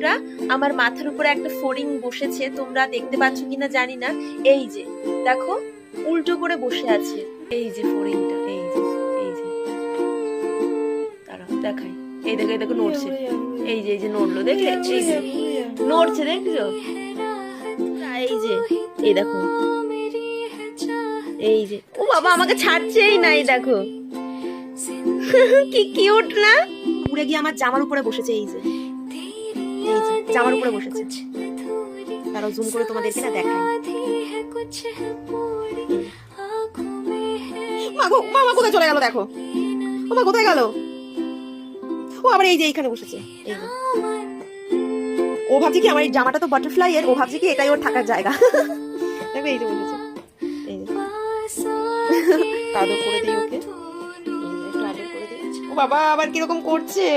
বন্ধুরা, আমার মাথার উপরে একটা ফড়িং বসেছে, তোমরা দেখতে পাচ্ছ কিনা জানি না। এই যে দেখো, উল্টো করে বসে আছে। এই যে ফড়িংটা, এই যে দাঁড়াও দেখাই। এই দেখো, এই দেখো নড়ছে। এই যে নড়লো, দেখলে? এই যে নড়ছে, দেখছো? এই যে এই দেখো, এই যে ও বাবা আমাকে ছাড়ছেই নাই, দেখো কি কিউট না? উড়ে গিয়ে আমার জামার উপরে বসেছে। এই যে জামার উপরে বসেছে। তারাও জুম করে তোমাদেরকে না দেখাই। মামা কোথায় চলে গেল? দেখো মামা কোথায় গেল? ও আবার এই যে এইখানে বসেছে। এই যে ও ভাবছে কি আমার এই জামাটা তো বাটারফ্লাই এর, ও ভাবছে কি এটাই ওর থাকার জায়গা। দেখো এই যে বসেছে। এই যে আদর করে দিই ওকে, একটু আদর করে দিই। ও বাবা আবার কিরকম করছে।